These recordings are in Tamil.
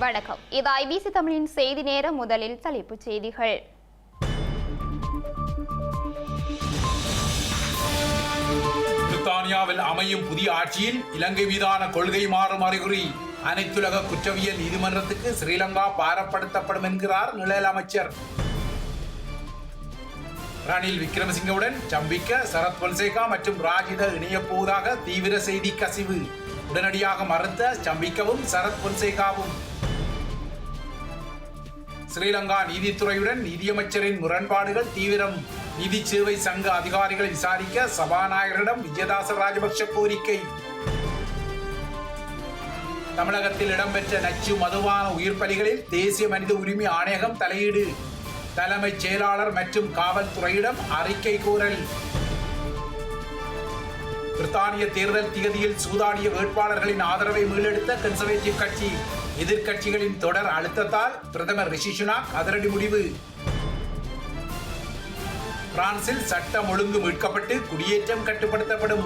வணக்கம். இது ஐபிசி தமிழின் செய்தி நேரம். முதலில் தலைப்புச் செய்திகள். பிரித்தானியாவில் அமையும் புதிய ஆட்சியில் இலங்கை மீதான கொள்கை மாறும் அறிகுறி. அனைத்துலக குற்றவியல் நீதிமன்றத்துக்கு ஸ்ரீலங்கா பாரப்படுத்தப்படும் என்கிறார் நிழல் அமைச்சர். ரணில் விக்ரமசிங்கவுடன் சம்பிக்க, சரத் பொன்சேகா மற்றும் ராஜித இணையப் போவதாக தீவிர செய்தி கசிவு. உடனடியாக மறுத்த சம்பிக்கவும் சரத் பொன்சேகாவும். ஸ்ரீலங்கா நீதித்துறையுடன் நீதியமைச்சரின் முரண்பாடுகள் தீவிரம். நீதி சேவை சங்க அதிகாரிகளை விசாரிக்க சபாநாயகரிடம் விஜயதாச ராஜபக்ஷ கோரிக்கை. தமிழகத்தில் இடம்பெற்ற நச்சு மதுபான உயிர் பலிகளில் தேசிய மனித உரிமை ஆணையகம் தலையீடு. தலைமைச் செயலாளர் மற்றும் காவல்துறையிடம் அறிக்கை கோரல். பிரித்தானிய தேர்தல் திகதியில் சூதாடிய வேட்பாளர்களின் ஆதரவை மீளெடுத்த கன்சர்வேட்டிவ் கட்சி. எதிர்க்கட்சிகளின் தொடர் அழுத்தத்தால் பிரதமர் ரிஷி சுனாக் அதிரடி முடிவு. பிரான்சில் சட்டம் ஒழுங்கு மீட்கப்பட்டு குடியேற்றம் கட்டுப்படுத்தப்படும்.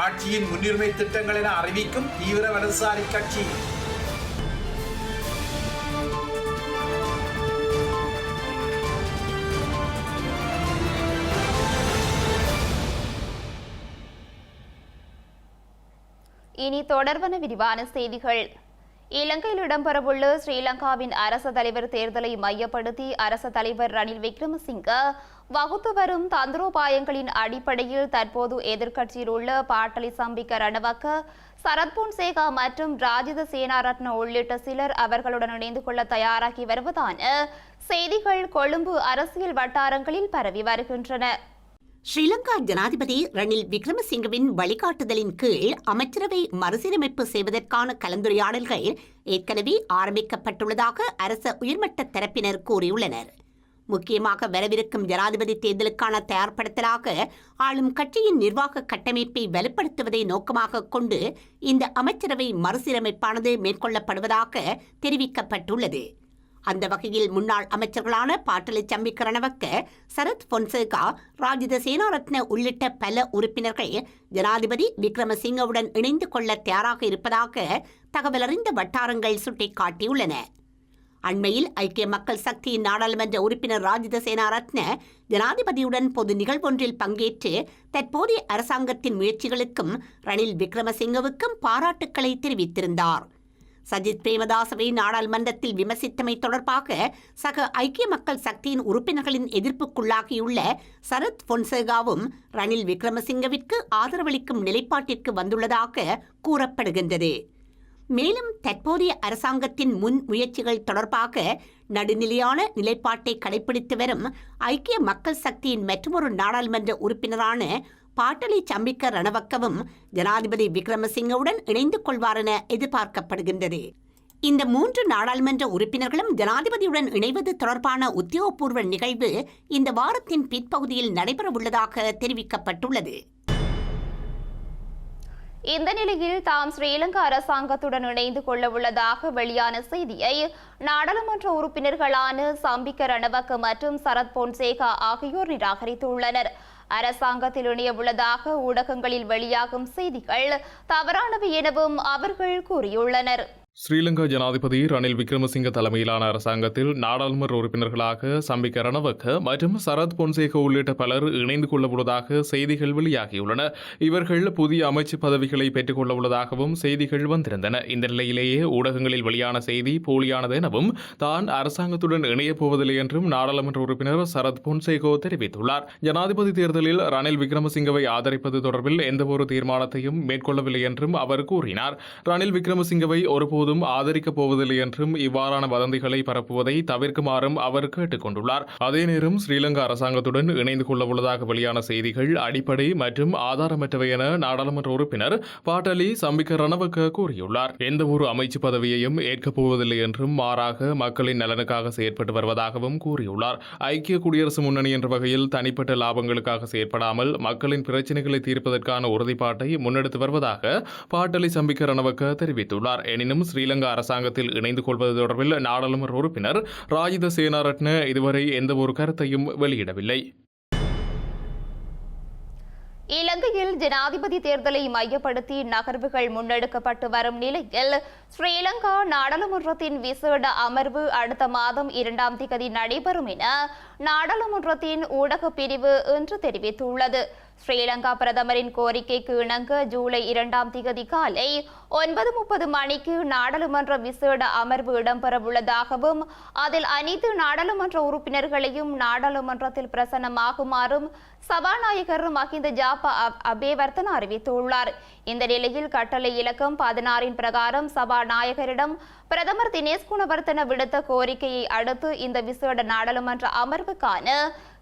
ஆட்சியின் முன்னுரிமை திட்டங்கள் என அறிவிக்கும் தீவிர வலதுசாரி கட்சி. இனி தொடர்பான விரிவான செய்திகள். இலங்கையில் இடம்பெறவுள்ள ஸ்ரீலங்காவின் அரச தலைவர் தேர்தலை மையப்படுத்தி அரச தலைவர் ரணில் விக்ரமசிங்க வகுத்து வரும் தந்திரோபாயங்களின் அடிப்படையில் தற்போது எதிர்க்கட்சியில் உள்ள பாட்டலி சம்பிக்க ரணவக்க, சரத் பொன்சேகா மற்றும் ராஜித சேனாரத்ன உள்ளிட்ட சிலர் அவர்களுடன் இணைந்து கொள்ள தயாராகி வருவதான செய்திகள் கொழும்பு அரசியல் வட்டாரங்களில் பரவி வருகின்றன. ஸ்ரீலங்கா ஜனாதிபதி ரணில் விக்ரமசிங்கவின் வழிகாட்டுதலின் கீழ் அமைச்சரவை மறுசீரமைப்பு செய்வதற்கான கலந்துரையாடல்கள் ஏற்கனவே ஆரம்பிக்கப்பட்டுள்ளதாக அரச உயர்மட்ட தரப்பினர் கூறியுள்ளனர். முக்கியமாக வரவிருக்கும் ஜனாதிபதி தேர்தலுக்கான தயார்படுத்தலாக ஆளும் கட்சியின் நிர்வாக கட்டமைப்பை வலுப்படுத்துவதை நோக்கமாக கொண்டு இந்த அமைச்சரவை மறுசீரமைப்பானது மேற்கொள்ளப்படுவதாக தெரிவிக்கப்பட்டுள்ளது. அந்த வகையில் முன்னாள் அமைச்சர்களான பாட்டலி சம்பிக்க ரணவக்க, சரத் பொன்சேகா, ராஜித சேனாரத்ன உள்ளிட்ட பல உறுப்பினர்கள் ஜனாதிபதி விக்ரமசிங்கவுடன் இணைந்து கொள்ள தயாராக இருப்பதாக தகவலறிந்த வட்டாரங்கள் சுட்டிக்காட்டியுள்ளன. அண்மையில் ஐக்கிய மக்கள் சக்தியின் நாடாளுமன்ற உறுப்பினர் ராஜித சேனாரத்ன ஜனாதிபதியுடன் பொது நிகழ்வொன்றில் பங்கேற்று தற்போதைய அரசாங்கத்தின் முயற்சிகளுக்கும் ரணில் விக்ரமசிங்கவுக்கும் பாராட்டுக்களை தெரிவித்திருந்தார். சஜித் பிரேமதாசவை நாடாளுமன்றத்தில் விமர்சித்தமை தொடர்பாக சக ஐக்கிய மக்கள் சக்தியின் உறுப்பினர்களின் எதிர்ப்புக்குள்ளாகியுள்ள சரத் பொன்சேகாவும் ரணில் விக்ரமசிங்கவிற்கு ஆதரவளிக்கும் நிலைப்பாட்டிற்கு வந்துள்ளதாக கூறப்படுகின்றது. மேலும் தற்போதைய அரசாங்கத்தின் முன் முயற்சிகள் தொடர்பாக நடுநிலையான நிலைப்பாட்டை கடைபிடித்து வரும் ஐக்கிய மக்கள் சக்தியின் மற்றொரு நாடாளுமன்ற உறுப்பினரான பாட்டலி சம்பிக்க ரணவக்கவும் ஜனாதிபதி விக்ரமசிங்கவுடன் இணைந்து கொள்வார் என எதிர்பார்க்கப்படுகின்றது. இந்த 3 நாடாளுமன்ற உறுப்பினர்களும் ஜனாதிபதியுடன் இணைவது தொடர்பான உத்தியோகபூர்வ நிகழ்வு இந்த வாரத்தின் பிற்பகுதியில் நடைபெறவுள்ளதாக தெரிவிக்கப்பட்டுள்ளது. இந்த நிலையில் தாம் ஸ்ரீலங்கா அரசாங்கத்துடன் இணைந்து கொள்ள உள்ளதாக வெளியான செய்தியை நாடாளுமன்ற உறுப்பினர்களான சம்பிக்க ரணவக்க மற்றும் சரத் பொன்சேகா ஆகியோர் நிராகரித்துள்ளனர். அரசாங்கத்தில் இணைய உள்ளதாக ஊடகங்களில் வெளியாகும் செய்திகள் தவறானவை எனவும் அவர்கள் கூறியுள்ளனர். ஸ்ரீலங்கா ஜனாதிபதி ரணில் விக்ரமசிங்க தலைமையிலான அரசாங்கத்தில் நாடாளுமன்ற உறுப்பினர்களாக சம்பிக்க ரணவக்க மற்றும் சரத் பொன்சேகா உள்ளிட்ட பலர் இணைந்து கொள்ள உள்ளதாக செய்திகள் வெளியாகியுள்ளன. இவர்கள் புதிய அமைச்சு பதவிகளை பெற்றுக் கொள்ள உள்ளதாகவும் செய்திகள் வந்திருந்தன. இந்த நிலையிலேயே ஊடகங்களில் வெளியான செய்தி போலியானது எனவும் தான் அரசாங்கத்துடன் இணையப் போவதில்லை என்றும் நாடாளுமன்ற உறுப்பினர் சரத் பொன்சேகா தெரிவித்துள்ளார். ஜனாதிபதி தேர்தலில் ரணில் விக்ரமசிங்கவை ஆதரிப்பது தொடர்பில் எந்தவொரு தீர்மானத்தையும் மேற்கொள்ளவில்லை என்றும் அவர் கூறினார். ரணில் விக்ரமசிங்கவை ஒருபோதும் ஆதரிக்கப் போவதில்லை என்றும் இவ்வாறான வதந்திகளை பரப்புவதை தவிர்க்குமாறும் அவர் கேட்டுக் கொண்டுள்ளார். அதே நேரம் ஸ்ரீலங்கா அரசாங்கத்துடன் இணைந்து கொள்ள உள்ளதாக வெளியான செய்திகள் அடிப்படை மற்றும் ஆதாரமற்றவை என நாடாளுமன்ற உறுப்பினர் பாட்டலி சம்பிக்க ரணவக்க கூறியுள்ளார். எந்த ஒரு அமைச்சு பதவியையும் ஏற்கப் போவதில்லை என்றும் மாறாக மக்களின் நலனுக்காக செயற்பட்டு வருவதாகவும் கூறியுள்ளார். ஐக்கிய குடியரசு முன்னணி என்ற வகையில் தனிப்பட்ட லாபங்களுக்காக செயற்படாமல் மக்களின் பிரச்சினைகளை தீர்ப்பதற்கான உறுதிப்பாட்டை முன்னெடுத்து வருவதாக பாட்டலி சம்பிக்க ரணவக்க தெரிவித்துள்ளார். எனினும் ஸ்ரீலங்கா அரசாங்கத்தில் இணைந்து கொள்வது தொடர்பில் நாடாளுமன்ற உறுப்பினர் ராஜித சேனாரத்ன இதுவரை எந்த ஒரு கருத்தையும் வெளியிடவில்லை. இலங்கையில் ஜனாதிபதி தேர்தலை மையப்படுத்தி நகர்வுகள் முன்னெடுக்கப்பட்டு வரும் நிலையில் ஸ்ரீலங்கா நாடாளுமன்றத்தின் விசேட அமர்வு அடுத்த மாதம் 2ஆம் தேதி நடைபெறும் என நாடாளுமன்றத்தின் ஊடகப் பிரிவு இன்று தெரிவித்துள்ளது. ஸ்ரீலங்கா பிரதமரின் கோரிக்கைக்கு இணங்க ஜூலை 2ஆம் தேதி காலை 9:30 மணிக்கு நாடாளுமன்ற விசேட அமர்வு இடம்பெறவுள்ளதாகவும் அதில் அனைத்து நாடாளுமன்ற உறுப்பினர்களையும் நாடாளுமன்றத்தில் பிரசன்னமாகுமாறும் சபாநாயகர் மஹிந்த ஜாப்பா அபேவர்தன அறிவித்துள்ளார். இந்த நிலையில் கட்டளை இலக்கம் 16 பிரகாரம் சபாநாயகரிடம் பிரதமர் தினேஷ் குணவர்த்தன விடுத்த கோரிக்கையை அடுத்து இந்த விசேட நாடாளுமன்ற அமர்வுக்கான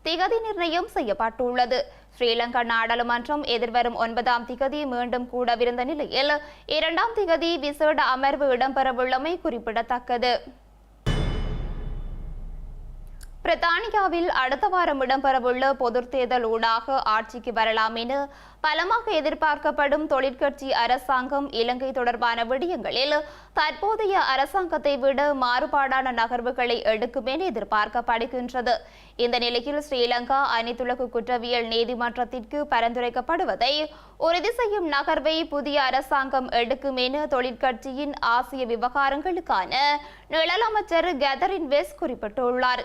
திகதி நிர்ணயம் செய்யப்பட்டுள்ளது. ஸ்ரீலங்கா நாடாளுமன்றம் எதிர்வரும் 9ஆம் தேதி மீண்டும் கூடவிருந்த நிலையில் 2ஆம் தேதி விசேட அமர்வு இடம்பெறவுள்ளமை குறிப்பிடத்தக்கது. பிரித்தானியாவில் அடுத்த வாரம் இடம்பெறவுள்ள பொதுத் தேர்தல் ஊடாக ஆட்சிக்கு வரலாம் என பலமாக எதிர்பார்க்கப்படும் தொழிற்கட்சி அரசாங்கம் இலங்கை தொடர்பான விடயங்களில் தற்போதைய அரசாங்கத்தை விட மாறுபாடான நகர்வுகளை எடுக்கும் என எதிர்பார்க்கப்படுகின்றது. இந்த நிலையில் ஸ்ரீலங்கா அனைத்துலக குற்றவியல் நீதிமன்றத்திற்கு பரிந்துரைக்கப்படுவதை உறுதி செய்யும் நகர்வை புதிய அரசாங்கம் எடுக்கும் என தொழிற்கட்சியின் ஆசிய விவகாரங்களுக்கான நிழல் அமைச்சர் கேதரின் வெஸ் குறிப்பிட்டுள்ளார்.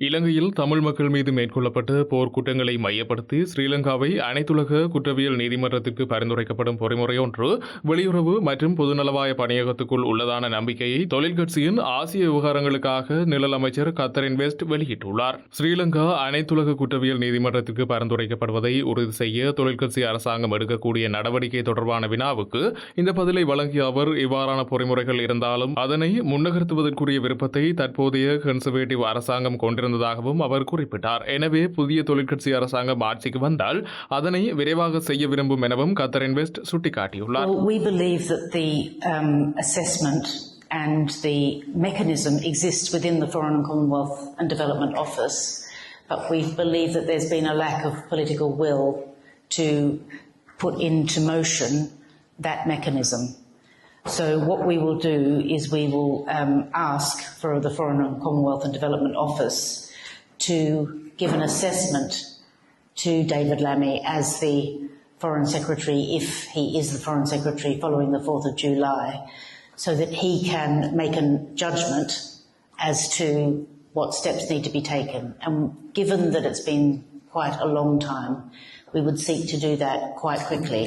இலங்கையில் தமிழ் மக்கள் மீது மேற்கொள்ளப்பட்ட போர்க்குற்றங்களை மையப்படுத்தி ஸ்ரீலங்காவை அனைத்துலக குற்றவியல் நீதிமன்றத்திற்கு பரிந்துரைக்கப்படும் பொறிமுறை ஒன்று வெளியுறவு மற்றும் பொதுநலவாய பணியகத்துக்குள் உள்ளதான நம்பிக்கையை தொழிற்கட்சியின் ஆசிய விவகாரங்களுக்காக நிழல் அமைச்சர் கத்தரின் வெஸ்ட் வெளியிட்டுள்ளார். ஸ்ரீலங்கா அனைத்துலக குற்றவியல் நீதிமன்றத்திற்கு பரிந்துரைக்கப்படுவதை உறுதி செய்ய தொழிற்கட்சி அரசாங்கம் எடுக்கக்கூடிய நடவடிக்கை தொடர்பான வினாவுக்கு இந்த பதிலை வழங்கிய அவர், இவ்வாறான பொறிமுறைகள் இருந்தாலும் அதனை முன்னகர்த்துவதற்குரிய விருப்பத்தை தற்போதைய கன்சர்வேட்டிவ் அரசாங்கம் கொண்டிருந்ததாகவும் அவர் குறிப்பிட்டார். எனவே புதிய தொழிற்கட்சி அரசாங்கம் ஆட்சிக்கு வந்தால் அதனை விரைவாக செய்ய விரும்பும் எனவும் கத்தரின் வெஸ்ட் சுட்டிக்காட்டியுள்ளார். We believe that the assessment and the mechanism exists within the Foreign and Commonwealth and Development Office, but we believe that there's been a lack of political will to put into motion that mechanism. So what we will do is we will ask for the Foreign and Commonwealth and Development Office to give an assessment to David Lammy as the Foreign Secretary, if he is the Foreign Secretary following the 4th of July, so that he can make a judgment as to what steps need to be taken. And given that it's been quite a long time, we would seek to do that quite quickly.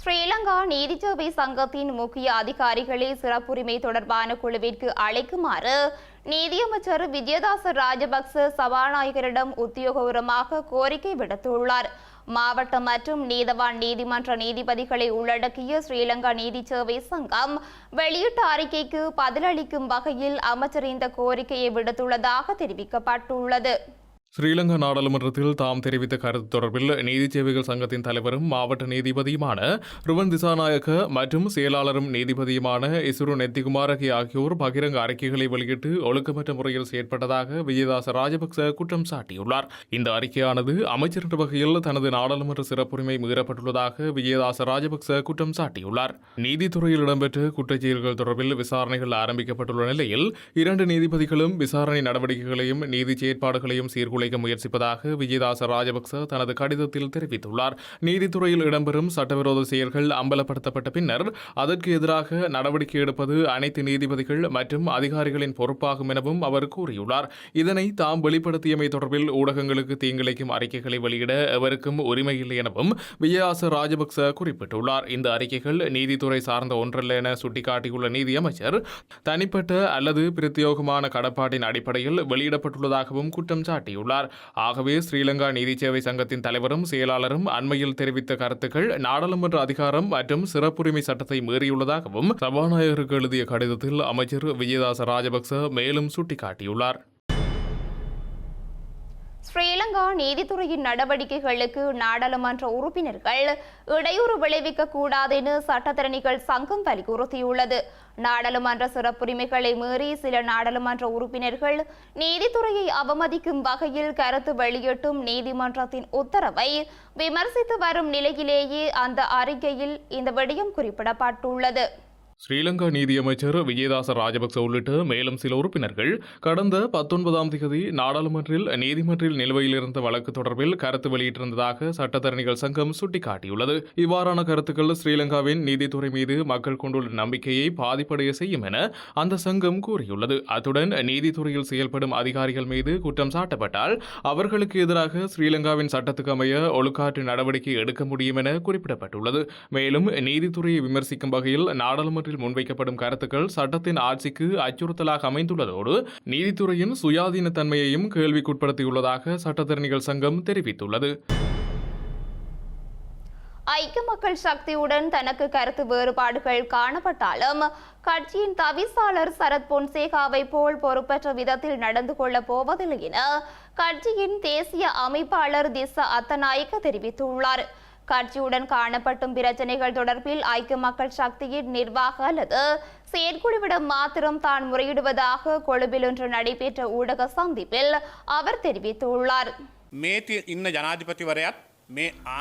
Sri Lanka நீதிசேவை சங்கத்தின் முக்கிய அதிகாரிகளை சிறப்புரிமை தொடர்பான குழுவிற்கு அழைக்குமாறு நீதியமைச்சர் விஜயதாச ராஜபக்ச சபாநாயகரிடம் உத்தியோகபூர்வமாக கோரிக்கை விடுத்துள்ளார். மாவட்ட மற்றும் நீதவான் நீதிமன்ற நீதிபதிகளை உள்ளடக்கிய ஸ்ரீலங்கா நீதிசேவை சங்கம் வெளியிட்ட அறிக்கைக்கு பதிலளிக்கும் வகையில் அமைச்சர் இந்த கோரிக்கையை விடுத்துள்ளதாக தெரிவிக்கப்பட்டுள்ளது. ஸ்ரீலங்கா நாடாளுமன்றத்தில் தாம் தெரிவித்த கருத்து தொடர்பில் நீதி சேவைகள் சங்கத்தின் தலைவரும் மாவட்ட நீதிபதியுமான ருவன் திசாநாயக்க மற்றும் செயலாளரும் நீதிபதியுமான இசுரு நெத்திகுமாரகி ஆகியோர் பகிரங்க அறிக்கைகளை வெளியிட்டு ஒழுக்கமற்ற முறையில் செயற்பட்டதாக விஜயதாச ராஜபக்ச குற்றம் சாட்டியுள்ளார். இந்த அறிக்கையானது அமைச்சர் என்ற வகையில் தனது நாடாளுமன்ற சிறப்புரிமை மீறப்பட்டுள்ளதாக விஜயதாச ராஜபக்ச குற்றம் சாட்டியுள்ளார். நீதித்துறையில் இடம்பெற்ற குற்றச்செயல்கள் தொடர்பில் விசாரணைகள் ஆரம்பிக்கப்பட்டுள்ள நிலையில் 2 நீதிபதிகளும் விசாரணை நடவடிக்கைகளையும் நீதி செயற்பாடுகளையும் சீர்குலைக்க முயற்சிப்பதாக விஜயதாச ராஜபக்ச தனது கடிதத்தில் தெரிவித்துள்ளார். நீதித்துறையில் இடம்பெறும் சட்டவிரோத செயல்கள் அம்பலப்படுத்தப்பட்ட பின்னர் அதற்கு எதிராக நடவடிக்கை எடுப்பது அனைத்து நீதிபதிகள் மற்றும் அதிகாரிகளின் பொறுப்பாகும் எனவும் அவர் கூறியுள்ளார். இதனை தாம் வெளிப்படுத்தியமை தொடர்பில் ஊடகங்களுக்கு தீங்கிழைக்கும் அறிக்கைகளை வெளியிட எவருக்கும் உரிமை இல்லை எனவும் விஜயதாச ராஜபக்ச குறிப்பிட்டுள்ளார். இந்த அறிக்கைகள் நீதித்துறை சார்ந்த ஒன்றல்ல என சுட்டிக்காட்டியுள்ள நீதியமைச்சர் தனிப்பட்ட அல்லது பிரத்யோகமான கடப்பாட்டின் அடிப்படையில் வெளியிடப்பட்டுள்ளதாகவும் குற்றம் சாட்டியுள்ளார். ஆகவே ஸ்ரீலங்கா நீதி சேவை சங்கத்தின் தலைவரும் செயலாளரும் அண்மையில் தெரிவித்த கருத்துக்கள் நாடாளுமன்ற அதிகாரம் மற்றும் சிறப்புரிமை சட்டத்தை மீறியுள்ளதாகவும் சபாநாயகருக்கு எழுதிய கடிதத்தில் அமைச்சர் விஜயதாச ராஜபக்ச மேலும் சுட்டிக்காட்டியுள்ளார். ஸ்ரீலங்கா நீதித்துறையின் நடவடிக்கைகளுக்கு நாடாளுமன்ற உறுப்பினர்கள் இடையூறு விளைவிக்க கூடாது என சட்டத்தரணிகள் சங்கம் வலியுறுத்தியுள்ளது. நாடாளுமன்ற சிறப்புரிமைகளை மீறி சில நாடாளுமன்ற உறுப்பினர்கள் நீதித்துறையை அவமதிக்கும் வகையில் கருத்து வெளியிட்டும் நீதிமன்றத்தின் உத்தரவை விமர்சித்து வரும் நிலையிலேயே அந்த அறிக்கையில் இந்த விடயம் குறிப்பிடப்பட்டுள்ளது. ஸ்ரீலங்கா நீதியமைச்சர் விஜயதாச ராஜபக்ச உள்ளிட்ட மேலும் சில உறுப்பினர்கள் கடந்த 19ஆம் தேதி நாடாளுமன்றில் நீதிமன்றில் நிலுவையில் இருந்த வழக்கு தொடர்பில் கருத்து வெளியிட்டிருந்ததாக சட்டத்தரணிகள் சங்கம் சுட்டிக்காட்டியுள்ளது. இவ்வாறான கருத்துக்கள் ஸ்ரீலங்காவின் நீதித்துறை மீது மக்கள் கொண்டுள்ள நம்பிக்கையை பாதிப்படைய செய்யும் என அந்த சங்கம் கூறியுள்ளது. அத்துடன் நீதித்துறையில் செயல்படும் அதிகாரிகள் மீது குற்றம் சாட்டப்பட்டால் அவர்களுக்கு எதிராக ஸ்ரீலங்காவின் சட்டத்துக்கு அமைய ஒழுக்காற்று நடவடிக்கை எடுக்க முடியும் என குறிப்பிடப்பட்டுள்ளது. மேலும் நீதித்துறையை விமர்சிக்கும் வகையில் நாடாளுமன்ற முன்வைக்கப்படும் கருத்துக்கள் சட்டத்தின் ஆட்சிக்கு அச்சுறுத்தலாக அமைந்துள்ளதோடு நீதித்துறையின் சுயாதீன தன்மையையும் கேள்விக்குட்படுத்தியுள்ளதாக சட்டத்தரணிகள் சங்கம் தெரிவித்துள்ளது. ஐக்கிய மக்கள் சக்தியுடன் தனக்கு கருத்து வேறுபாடுகள் காணப்பட்டாலும் கட்சியின் தவிசாளர் சரத் பொன்சேகாவை போல் பொறுப்பற்ற விதத்தில் நடந்து கொள்ளப் போவதில்லை என கட்சியின் தேசிய அமைப்பாளர் திஸ்ஸ அத்தநாயக்க தெரிவித்துள்ளார். கட்சியுடன் காணப்படும் பிரச்சனைகள் தொடர்பில் ஐக்கிய மக்கள் சக்தியின் நிர்வாக அல்லது செயற்குழுவிடம் மாத்திரம் தான் முறையிடுவதாக கொழும்பில் இன்று நடைபெற்ற ஊடக சந்திப்பில் அவர் தெரிவித்துள்ளார்.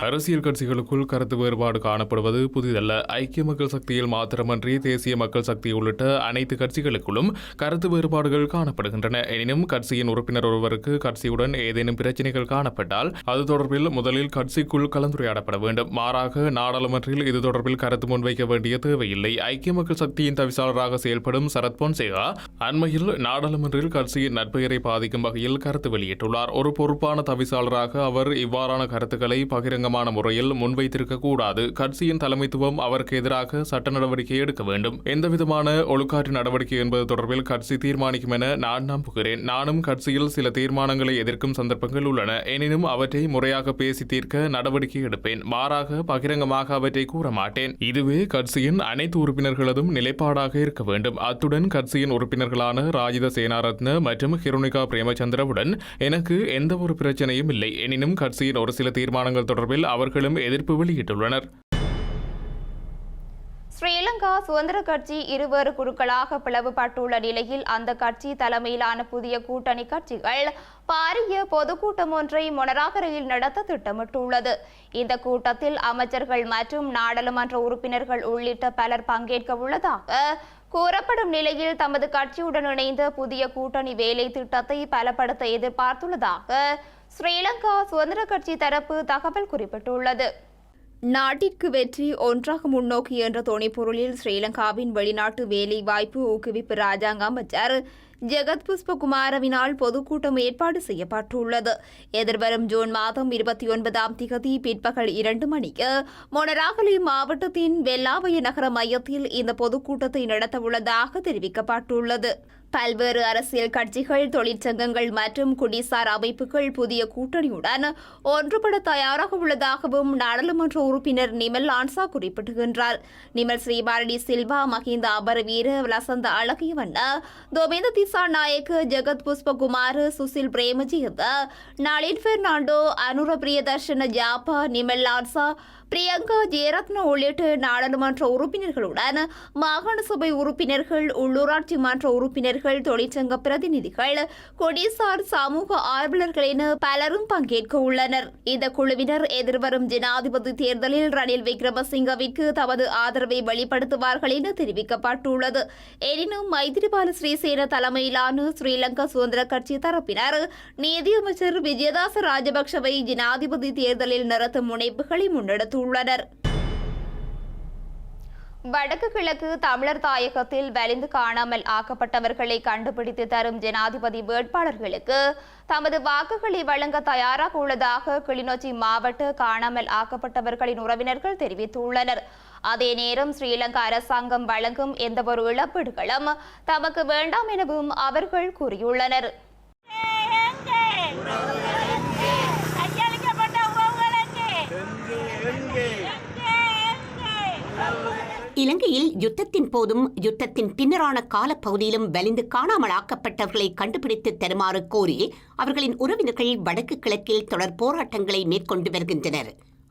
அரசியல் கட்சிகளுக்குள் கருத்து வேறுபாடு காணப்படுவது புதிதல்ல. ஐக்கிய மக்கள் சக்தியில் மாத்திரமன்றி தேசிய மக்கள் சக்தி உள்ளிட்ட அனைத்து கட்சிகளுக்குள்ளும் கருத்து வேறுபாடுகள் காணப்படுகின்றன. எனினும் கட்சியின் உறுப்பினர் ஒருவருக்கு கட்சியுடன் ஏதேனும் பிரச்சனைகள் காணப்பட்டால் அது தொடர்பில் முதலில் கட்சிக்குள் கலந்துரையாடப்பட வேண்டும். மாறாக நாடாளுமன்றில் இது தொடர்பில் கருத்து முன்வைக்க வேண்டிய தேவையில்லை. ஐக்கிய மக்கள் சக்தியின் தவிசாளராக செயல்படும் சரத் பொன்சேகா அண்மையில் நாடாளுமன்றில் கட்சியின் நற்பெயரை பாதிக்கும் வகையில் கருத்து வெளியிட்டுள்ளார். ஒரு பொறுப்பான தவிசாளராக அவர் இவ்வாறான கருத்துக்களை பகிரங்கமான முறையில் முன்வைத்திருக்க கூடாது. கட்சியின் தலைமைத்துவம் அவருக்கு எதிராக சட்ட நடவடிக்கை எடுக்க வேண்டும். எந்தவிதமான ஒழுக்காற்று நடவடிக்கை என்பது தொடர்பில் கட்சி தீர்மானிக்கும் என நான் நம்புகிறேன். நானும் கட்சியில் சில தீர்மானங்களை எதிர்க்கும் சந்தர்ப்பங்கள் உள்ளன. எனினும் அவற்றை முறையாக பேசி தீர்க்க நடவடிக்கை எடுப்பேன். மாறாக பகிரங்கமாக அவற்றை கூற மாட்டேன். இதுவே கட்சியின் அனைத்து உறுப்பினர்களதும் நிலைப்பாடாக இருக்க வேண்டும். அத்துடன் கட்சியின் உறுப்பினர்களான ராஜித சேனாரத்ன மற்றும் ஹிருணிகா பிரேமச்சந்திரவுடன் எனக்கு எந்த ஒரு பிரச்சனையும் இல்லை. எனினும் கட்சியின் ஒரு சில தீர்மானங்கள் தொடர்பில் அவர்களும் எதிர்ப்பு வெளியிட்டுள்ளனர். ஸ்ரீலங்கா சுதந்திர கட்சி இருவேறு குழுக்களாக பிளவுபட்டுள்ள நிலையில் அந்த கட்சி தலைமையிலான புதிய கூட்டணி கட்சிகள் பாரிய பொதுக்கூட்டம் ஒன்றை மொனராகரையில் நடத்த திட்டமிட்டுள்ளது. இந்த கூட்டத்தில் அமைச்சர்கள் மற்றும் நாடாளுமன்ற உறுப்பினர்கள் உள்ளிட்ட பலர் பங்கேற்க உள்ளதாக கூறப்படும் நிலையில் தமது கட்சியுடன் இணைந்த புதிய கூட்டணி வேலை திட்டத்தை பலப்படுத்த எதிர்பார்த்துள்ளதாக ஸ்ரீலங்கா சுதந்திர கட்சி தரப்பு தகவல் குறிப்பிட்டுள்ளது. நாட்டிற்கு வெற்றி ஒன்றாக முன்னோக்கி என்ற துணைப்பொருளில் ஸ்ரீலங்காவின் வெளிநாட்டு வேலைவாய்ப்பு ஊக்குவிப்பு ராஜாங்க அமைச்சர் ஜெகத் புஷ்பகுமாரவினால் பொதுக்கூட்டம் ஏற்பாடு செய்யப்பட்டுள்ளது. எதிர்வரும் ஜூன் மாதம் 29ஆம் திகதி பிற்பகல் 2 மணிக்கு மொனராகலை மாவட்டத்தின் வெல்லாவய நகர மையத்தில் இந்த பொதுக்கூட்டத்தை நடத்தவுள்ளதாக தெரிவிக்கப்பட்டுள்ளது. பல்வேறு அரசியல் கட்சிகள், தொழிற்சங்கங்கள் மற்றும் குடிசார் அமைப்புகள் புதிய கூட்டணியுடன் ஒன்றுபட தயாராக உள்ளதாகவும் நாடாளுமன்ற உறுப்பினர் நிமல் லான்சா குறிப்பிடுகின்றார். நிமல் ஸ்ரீபாரடி சில்வா, மஹிந்த அபரவீர, லசந்த அழகியவண்ண, தோமேந்த திசாநாயக்க, ஜெகத் புஷ்பகுமார், சுசில் பிரேமஜித, நளின் பெர்னாண்டோ, அனுர பிரியதர்ஷன ஜாப்பா, நிமல் லான்சா, பிரியங்கா ஜெயரத்ன உள்ளிட்ட நாடாளுமன்ற உறுப்பினர்களுடன் மாகாண சபை உறுப்பினர்கள், உள்ளூராட்சி மன்ற உறுப்பினர்கள், தொழிற்சங்க பிரதிநிதிகள், கொடிசார் சமூக ஆர்வலர்கள் என பலரும் பங்கேற்க உள்ளனர். இந்த குழுவினர் எதிர்வரும் ஜனாதிபதி தேர்தலில் ரணில் விக்ரமசிங்கவிற்கு தமது ஆதரவை வெளிப்படுத்துவார்கள் என தெரிவிக்கப்பட்டுள்ளது. எனினும் மைத்திரிபால ஸ்ரீசேன தலைமையிலான ஸ்ரீலங்கா சுதந்திர கட்சி தரப்பினர் நீதியமைச்சர் விஜயதாச ராஜபக்சவை ஜனாதிபதி தேர்தலில் நிறுத்தும் முனைப்புகளை முன்னெடுத்துள்ளனர். வடக்கு கிழக்கு தமிழர் தாயகத்தில் வலிந்து காணாமல் ஆக்கப்பட்டவர்களை கண்டுபிடித்து தரும் ஜனாதிபதி வேட்பாளர்களுக்கு தமது வாக்குகளை வழங்க தயாராக உள்ளதாக கிளிநொச்சி மாவட்ட காணாமல் ஆக்கப்பட்டவர்களின் உறவினர்கள் தெரிவித்துள்ளனர். அதே நேரம் ஸ்ரீலங்கா அரசாங்கம் வழங்கும் எந்தவொரு இழப்பீடுகளும் தமக்கு வேண்டாம் எனவும் அவர்கள் கூறியுள்ளனர். இலங்கையில் யுத்தத்தின் போதும் யுத்தத்தின் பின்னரான காலப்பகுதியிலும் வலிந்து காணாமலாக்கப்பட்டவர்களை கண்டுபிடித்து தருமாறு கோரி அவர்களின் உறவினர்கள் வடக்கு கிழக்கில் தொடர் போராட்டங்களை மேற்கொண்டு வருகின்றனர்.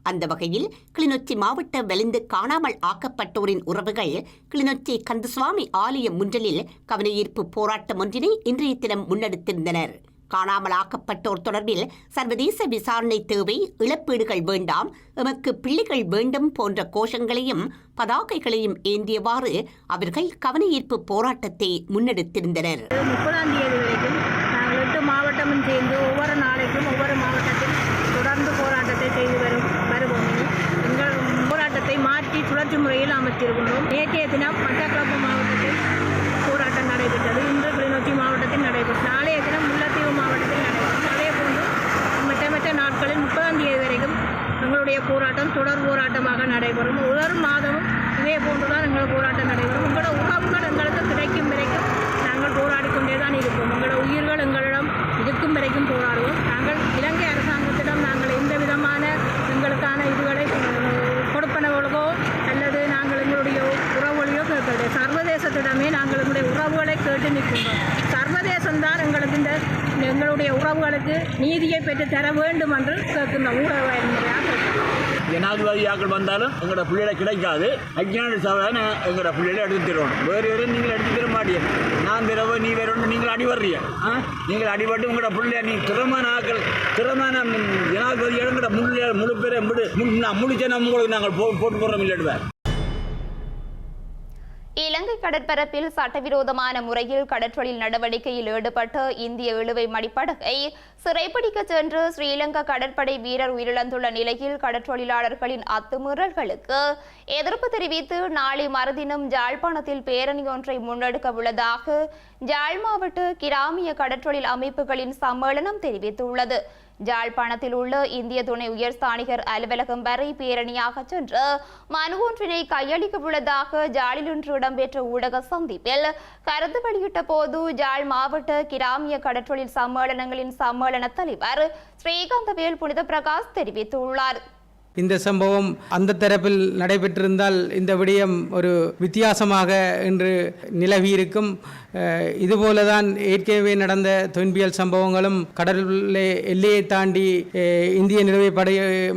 அந்த வகையில் கிளிநொச்சி மாவட்ட வலிந்து காணாமல் ஆக்கப்பட்டோரின் உறவுகள் கிளிநொச்சி கந்தசுவாமி ஆலய முன்றலில் கவனஈர்ப்பு போராட்டம் ஒன்றினை இன்றைய தினம் முன்னெடுத்திருந்தனர். காணாமலாக்கப்பட்டோர் தொடர்பில் சர்வதேச விசாரணை தேவை, இழப்பீடுகள் வேண்டாம், எமக்கு பிள்ளைகள் வேண்டும் போன்ற கோஷங்களையும் பதாகைகளையும் ஏந்தியவாறு அவர்கள் கவனஈர்ப்பு போராட்டத்தை முன்னெடுத்திருந்தனர். 30ஆம் தேதி வரைக்கும் நாங்கள் 8 மாவட்டமும் சேர்ந்து ஒவ்வொரு நாளைக்கும் ஒவ்வொரு மாவட்டத்தில் தொடர்ந்து போராட்டத்தை செய்து வருவோம். எங்கள் போராட்டத்தை மாற்றி சுழற்சி முறையில் அமைத்திருக்கின்றோம். நேற்றைய தினம் மட்டக்களப்பு மாவட்டத்தில் போராட்டம் நடைபெற்றது. இன்று கிளிநொச்சி மாவட்டத்தில் நடைபெற்றது. நாளைய தினம் முல்லைத்தீவு மாவட்டத்தில் நடைபெறும். அதே போன்று மற்ற நாட்களில் 30ஆம் தேதி வரைக்கும் எங்களுடைய போராட்டம் தொடர் போராட்டமாக நடைபெறும். ஒவ்வொரு மாதமும் இதே போன்றுதான் எங்கள் போராட்டம் நடைபெறும். உங்களோட உறவுகள் எங்களுக்கு கிடைக்கும் வரைக்கும் நாங்கள் போராடிக்கொண்டே தான் இருப்போம். எங்களோட உயிர்கள் எங்களிடம் இருக்கும் வரைக்கும் போராடுவோம். நாங்கள் இலங்கை அரசாங்கத்திடம் நாங்கள் எந்த விதமான எங்களுக்கான இதுகளை கொடுப்பனவர்களோ அல்லது நாங்கள் எங்களுடைய உறவுகளையோ கேட்கவில்லை. சர்வதேசத்திடமே நாங்கள் எங்களுடைய உறவுகளை கேட்டு நிற்கின்றோம். சர்வதேசம்தான் எங்களுக்கு எங்களுடைய உறவுகளுக்கு நீதியை பெற்று தர வேண்டும் என்று கேட்கின்ற ஊடகமாக ஜனாதிபதியாக்கள் வந்தாலும் எங்களோட பிள்ளைகளை கிடைக்காது. அஜ்ஞான சாதாரண எங்களோட பிள்ளைகளை எடுத்து தருவோம். வேறு யாரும் நீங்கள் எடுத்து தர மாட்டீங்க. நான் தரவோ நீ வேற ஒன்று நீங்கள் அடிபடுறீங்க. நீங்கள் அடிபட்டு உங்களோட பிள்ளைய நீ திறமான ஆக்கள் திறமான ஜனாதிபதியோட எங்களோட முழு பேரை முடிச்ச உங்களுக்கு நாங்கள் போட்டு போடுறோம் இல்லைடுவேன். இலங்கை கடற்பரப்பில் சட்டவிரோதமான முறையில் கடற்றொழில் நடவடிக்கையில் ஈடுபட்ட இந்திய இழுவை மடிப்படகை சிறைப்பிடிக்க சென்று ஸ்ரீலங்கா கடற்படை வீரர் உயிரிழந்துள்ள நிலையில் கடற்றொழிலாளர்களின் அத்துமீறல்களுக்கு எதிர்ப்பு தெரிவித்து நாளை மறுதினம் யாழ்ப்பாணத்தில் பேரணி ஒன்றை முன்னெடுக்க உள்ளதாக யாழ் மாவட்ட கிராமிய கடற்றொழில் அமைப்புகளின் சம்மேளனம் தெரிவித்துள்ளது. யாழ்ப்பாணத்தில் உள்ள இந்திய துணை உயர்ஸ்தானிகர் அலுவலகம் வரை பேரணியாக சென்று மனு ஒன்றினை கையளிக்க உள்ளதாக யாழில் இன்று இடம்பெற்ற ஊடக சந்திப்பில் கருத்து வெளியிட்ட போது யாழ் மாவட்ட கிராமிய கடற்றொழில் சம்மேளனங்களின் சம்மேளன தலைவர் ஸ்ரீகாந்தவேல் புனித பிரகாஷ் தெரிவித்துள்ளார். இந்த சம்பவம் அந்த தரப்பில் நடைபெற்றிருந்தால் இந்த விடயம் ஒரு வித்தியாசமாக என்று நிலவியிருக்கும். இதுபோலதான் ஏற்கனவே நடந்த தொன்பியல் சம்பவங்களும் கடலிலே எல்லையை தாண்டி இந்திய நிலுவை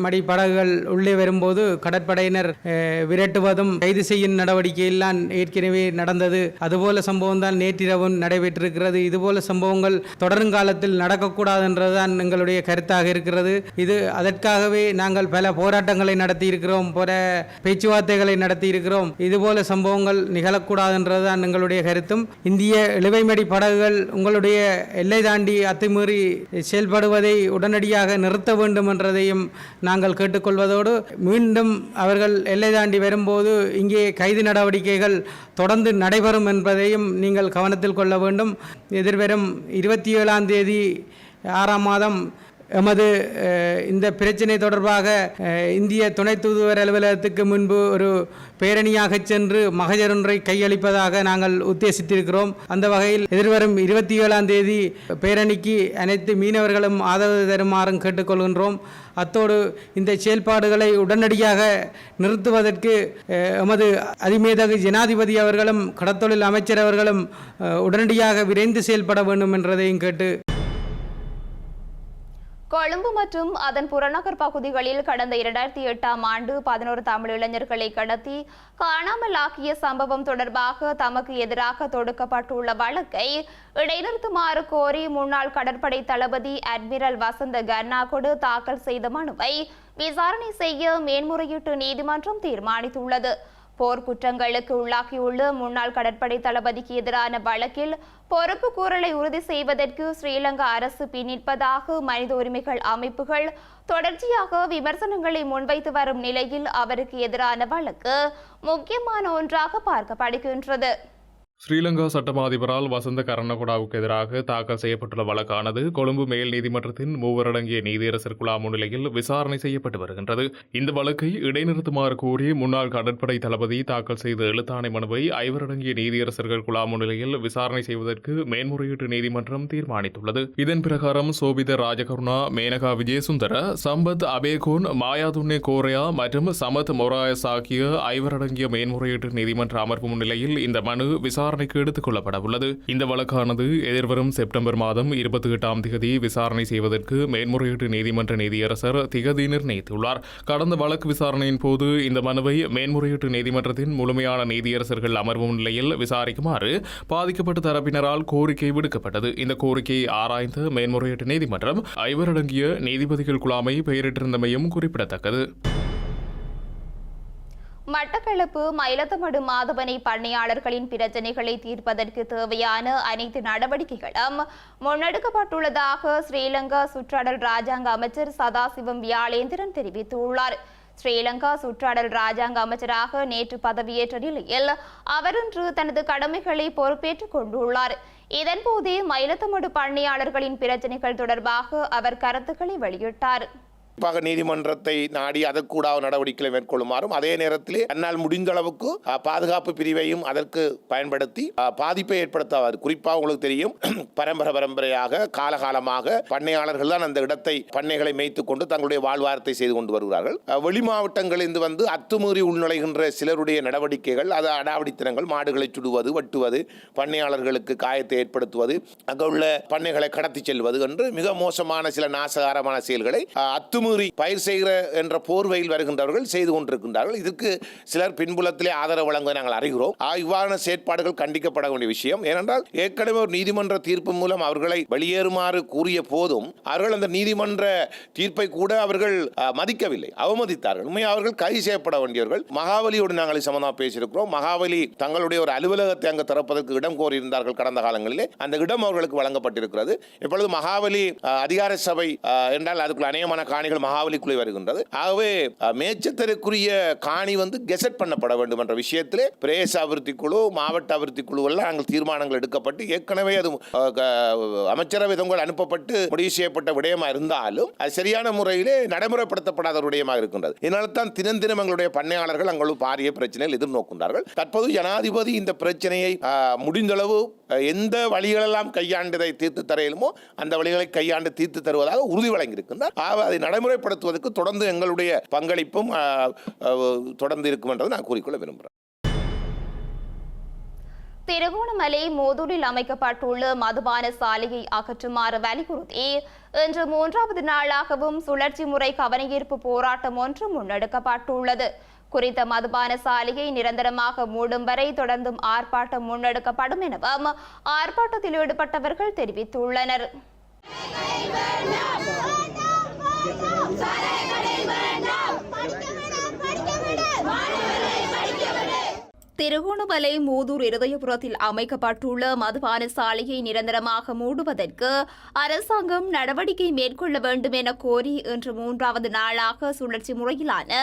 மடி படகுகள் உள்ளே வரும்போது கடற்படையினர் விரட்டுவதும் கைது செய்யும் நடவடிக்கையெல்லாம் ஏற்கனவே நடந்தது. அதுபோல சம்பவம் தான் நேற்றிரவும் நடைபெற்றிருக்கிறது. இதுபோல சம்பவங்கள் தொடரும் காலத்தில் நடக்கக்கூடாது என்றுதான் எங்களுடைய கருத்தாக இருக்கிறது. இது அதற்காகவே நாங்கள் பல போராட்டங்களை நடத்தி இருக்கிறோம், பல பேச்சுவார்த்தைகளை நடத்தி இருக்கிறோம். இதுபோல சம்பவங்கள் நிகழக்கூடாது என்றுதான் எங்களுடைய கருத்தும். இந்திய இழுவைமடி படகுகள் உங்களுடைய எல்லை தாண்டி அத்துமீறி செயல்படுவதை உடனடியாக நிறுத்த வேண்டும் என்றதையும் நாங்கள் கேட்டுக்கொள்வதோடு மீண்டும் அவர்கள் எல்லை தாண்டி வரும்போது இங்கே கைது நடவடிக்கைகள் தொடர்ந்து நடைபெறும் என்பதையும் நீங்கள் கவனத்தில் கொள்ள வேண்டும். எதிர்வரும் 27ஆம் தேதி 6ஆம் மாதம் எமது இந்த பிரச்சினை தொடர்பாக இந்திய துணை தூதுவர் அலுவலகத்துக்கு முன்பு ஒரு பேரணியாக சென்று மகஜர் ஒன்றை கையளிப்பதாக நாங்கள் உத்தேசித்திருக்கிறோம். அந்த வகையில் எதிர்வரும் 27ஆம் தேதி பேரணிக்கு அனைத்து மீனவர்களும் ஆதரவு தருமாறும் கேட்டுக்கொள்கின்றோம். அத்தோடு இந்த செயல்பாடுகளை உடனடியாக நிறுத்துவதற்கு எமது அதிமேதகு ஜனாதிபதி அவர்களும் கடத்தொழில் அமைச்சர் அவர்களும் உடனடியாக விரைந்து செயல்பட வேண்டும் என்றதையும் கேட்டு கொழும்பு மற்றும் அதன் புறநகர் பகுதிகளில் கடந்த 2008ஆம் ஆண்டு 11 தமிழ் இளைஞர்களை கடத்தி காணாமல் ஆக்கிய சம்பவம் தொடர்பாக தமக்கு எதிராக தொடுக்கப்பட்டுள்ள வழக்கை இடைநிறுத்துமாறு கோரி முன்னாள் கடற்படை தளபதி அட்மிரல் வசந்த கர்நாகொடு தாக்கல் செய்த மனுவை விசாரணை செய்ய மேன்முறையீட்டு நீதிமன்றம் தீர்மானித்துள்ளது. போர்க்குற்றங்களுக்கு உள்ளாகியுள்ள முன்னாள் கடற்படை தளபதிக்கு எதிரான வழக்கில் பொறுப்பு கூறலை உறுதி செய்வதற்கு ஸ்ரீலங்கா அரசு பின்னிற்பதாக மனித உரிமைகள் அமைப்புகள் தொடர்ச்சியாக விமர்சனங்களை முன்வைத்து வரும் நிலையில் அவருக்கு எதிரான வழக்கு முக்கியமான ஒன்றாக பார்க்கப்படுகின்றது. ஸ்ரீலங்கா சட்டமா அதிபரால் வசந்த கரணகுடாவுக்கு எதிராக தாக்கல் செய்யப்பட்டுள்ள வழக்கானது கொழும்பு மேல் நீதிமன்றத்தின் மூவரடங்கிய நீதியரசர் குழா முன்னிலையில் விசாரணை செய்யப்பட்டு வருகின்றது. இந்த வழக்கை இடைநிறுத்துமாறு கோரி முன்னாள் கடற்படை தளபதி தாக்கல் செய்த எழுத்தாணை மனுவை 5 அடங்கிய நீதியரசர்கள் குழா முன்னிலையில் விசாரணை செய்வதற்கு மேன்முறையீட்டு நீதிமன்றம் தீர்மானித்துள்ளது. இதன் பிரகாரம் சோபித ராஜகருணா, மேனகா விஜயசுந்தர, சம்பத் அபேகோன், மாயாதுன்னே கோரையா மற்றும் சமத் மொராயஸ் ஆகிய 5 அடங்கிய மேன்முறையீட்டு நீதிமன்ற அமர்வு முன்னிலையில் இந்த மனு விசாரணை விசாரணைக்கு எடுத்துக் கொள்ளப்பட உள்ளது. இந்த வழக்கானது எதிர்வரும் செப்டம்பர் மாதம் 28ஆம் தேதி விசாரணை செய்வதற்கு மேன்முறையீட்டு நீதிமன்ற நீதியரசர் திகதி நிர்ணயித்துள்ளார். கடந்த வழக்கு விசாரணையின் போது இந்த மனுவை மேன்முறையீட்டு நீதிமன்றத்தின் முழுமையான நீதியரசர்கள் அமர்வு நிலையில் விசாரிக்குமாறு பாதிக்கப்பட்ட தரப்பினரால் கோரிக்கை விடுக்கப்பட்டது. இந்த கோரிக்கையை ஆராய்ந்த மேன்முறையீட்டு நீதிமன்றம் 5 அடங்கிய நீதிபதிகள் குழாமை பெயரிட்டிருந்தமையும் குறிப்பிடத்தக்கது. மட்டக்களப்பு மயிலத்தமடு மாதவனை பண்ணையாளர்களின் பிரச்சினைகளை தீர்ப்பதற்கு தேவையான அனைத்து நடவடிக்கைகளும் முன்னெடுக்கப்பட்டுள்ளதாக ஸ்ரீலங்கா சுற்றாடல் ராஜாங்க அமைச்சர் சதாசிவம் வியாழேந்திரன் தெரிவித்துள்ளார். ஸ்ரீலங்கா சுற்றாடல் ராஜாங்க அமைச்சராக நேற்று பதவியேற்ற நிலையில் அவர் இன்று தனது கடமைகளை பொறுப்பேற்றுக் கொண்டுள்ளார். இதன்போதே மயிலத்தமடு பண்ணையாளர்களின் பிரச்சினைகள் தொடர்பாக அவர் கருத்துக்களை வெளியிட்டார். குறிப்பாக நீதிமன்றத்தை நாடி அதற்கூடாக நடவடிக்கைகளை மேற்கொள்ளுமாறும், அதே நேரத்தில் தன்னால் முடிந்த அளவுக்கு பாதுகாப்பு பிரிவையும் அதற்கு பயன்படுத்தி பாதிப்பை ஏற்படுத்தாது. குறிப்பாக உங்களுக்கு தெரியும், பரம்பரையாக காலகாலமாக பண்ணையாளர்கள் தான் அந்த இடத்தை பண்ணைகளை மேய்த்துக் கொண்டு தங்களுடைய வாழ்வாரத்தை செய்து கொண்டு வருகிறார்கள். வெளி மாவட்டங்களிலிருந்து அத்துமீறி உள்நுழைகின்ற சிலருடைய நடவடிக்கைகள், அது அடாவடித்தனங்கள், மாடுகளை சுடுவது, வெட்டுவது, பண்ணையாளர்களுக்கு காயத்தை ஏற்படுத்துவது, அங்குள்ள பண்ணைகளை கடத்தி செல்வது என்று மிக மோசமான சில நாசகாரமான செயல்களை மீறி பயிர் செய்கிற என்ற போர்வையில் வருகின்றவர்கள் செய்து கொண்டிருக்கின்றார்கள். இதற்கு சிலர் பின்புலத்திலே ஆதரவு வழங்குவதை நாங்கள் அறிகிறோம். இவ்வாறான செயற்பாடுகள் கண்டிக்கப்பட வேண்டிய விஷயம். ஏனென்றால் ஏற்கனவே ஒரு நீதிமன்ற தீர்ப்பு மூலம் அவர்களை வெளியேறுமாறு கூறிய போதும் அவர்கள் அந்த நீதிமன்ற தீர்ப்பை கூட அவர்கள் மதிக்கவில்லை, அவமதித்தார்கள். உண்மையாக அவர்கள் கைது செய்யப்பட வேண்டியவர்கள். மகாவலியோடு நாங்கள் சம்பந்தமாக பேசியிருக்கிறோம். மகாவலி தங்களுடைய ஒரு அலுவலகத்தை அங்கு திறப்பதற்கு இடம் கோரியிருந்தார்கள் கடந்த காலங்களிலே. அந்த இடம் அவர்களுக்கு வழங்கப்பட்டிருக்கிறது. இப்பொழுது மகாவலி அதிகார சபை என்றால் அதுக்குள்ள அநேகமான காணிகள் மகாவலிக்குள்ளே வருகின்றது. ஆகவே மேச்சத்தருக்குரிய காணி கெசட் பண்ணப்பட வேண்டும் என்ற விஷயத்திலே பிரதேச அபிவிருத்தி குழு, மாவட்ட அபிவிருத்தி குழுவெல்லாம் நாங்கள் தீர்மானங்கள் எடுக்கப்பட்டு ஏற்கனவே அது அமைச்சரவை அனுப்பப்பட்டு முடிவு செய்யப்பட்ட விடயமாக இருந்தாலும் அது சரியான முறையிலே நடைமுறைப்படுத்தப்படாத விடயமாக இருக்கின்றது. இதனால தான் தினம் தினம் எங்களுடைய பண்ணையாளர்கள் அங்களும் பாரிய பிரச்சனைகள் எதிர்நோக்குகிறார்கள். தற்போது ஜனாதிபதி இந்த பிரச்சனையை முடிந்தளவு எந்த வழிகளெல்லாம் கையாண்டதை தீர்த்து தரையிலுமோ அந்த வழிகளை கையாண்டு தீர்த்து தருவதாக உறுதி வழங்கியிருக்கின்றார். அதை நடைமுறைப்படுத்துவதற்கு தொடர்ந்து எங்களுடைய பங்களிப்பும் தொடர்ந்து இருக்கும் என்றதை நான் கூறிக்கொள்ள விரும்புகிறேன். திருகோணமலை மோதூரில் அமைக்கப்பட்டுள்ள மதுபான சாலையை அகற்றுமாறு வலியுறுத்தி இன்று 3வது நாளாகவும் சுழற்சி முறை கவனஈர்ப்பு போராட்டம் ஒன்று முன்னெடுக்கப்பட்டுள்ளது. குறித்த மதுபான சாலையை நிரந்தரமாக மூடும் வரை தொடர்ந்தும் ஆர்ப்பாட்டம் முன்னெடுக்கப்படும் எனவும் ஆர்ப்பாட்டத்தில் ஈடுபட்டவர்கள் தெரிவித்துள்ளனர். திருகோணமலை மூதூர் இருதயபுரத்தில் அமைக்கப்பட்டுள்ள மதுபான சாலையை நிரந்தரமாக மூடுவதற்கு அரசாங்கம் நடவடிக்கை மேற்கொள்ள வேண்டும் என கோரி இன்று 3வது நாளாக சுழற்சி முறையிலான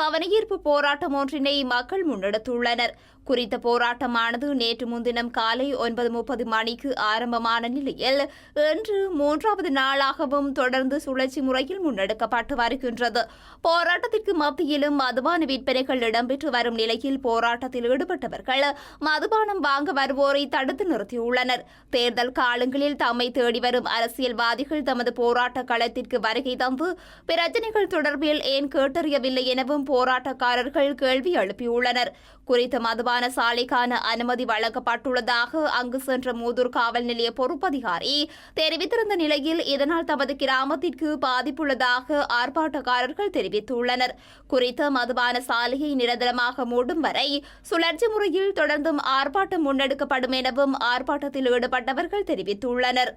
கவனஈர்ப்பு போராட்டம் ஒன்றினை மக்கள் முன்னெடுத்துள்ளனர். குறித்த போராட்டமானது நேற்று முன்தினம் காலை 9:30 மணிக்கு ஆரம்பமான நிலையில் இன்று 3வது நாளாகவும் தொடர்ந்து சுழற்சி முறையில் முன்னெடுக்கப்பட்டு வருகின்றது. போராட்டத்திற்கு மத்தியிலும் மதுபான விற்பனைகள் இடம்பெற்று வரும் நிலையில் போராட்டத்தில் ஈடுபட்டவர்கள் மதுபானம் வாங்க வருவோரை தடுத்து நிறுத்தியுள்ளனர். தேர்தல் காலங்களில் தம்மை தேடி வரும் அரசியல்வாதிகள் தமது போராட்ட களத்திற்கு வருகை தந்து பிரச்சினைகள் தொடர்பில் ஏன் கேட்டறியவில்லை எனவும் போராட்டக்காரர்கள் கேள்வி எழுப்பியுள்ளனர். குறித்த மதுபான சாலைக்கான அனுமதி வழங்கப்பட்டுள்ளதாக அங்கு சென்ற மூதூர் காவல் நிலைய பொறுப்பதிகாரி தெரிவித்திருந்த நிலையில் இதனால் தமது கிராமத்திற்கு பாதிப்புள்ளதாக ஆர்ப்பாட்டக்காரர்கள் தெரிவித்துள்ளனர். குறித்த மதுபான சாலையை நிரந்தரமாக மூடும் வரை சுழற்சி முறையில் தொடர்ந்தும் ஆர்ப்பாட்டம் முன்னெடுக்கப்படும் எனவும் ஆர்ப்பாட்டத்தில் ஈடுபட்டவர்கள் தெரிவித்துள்ளனர்.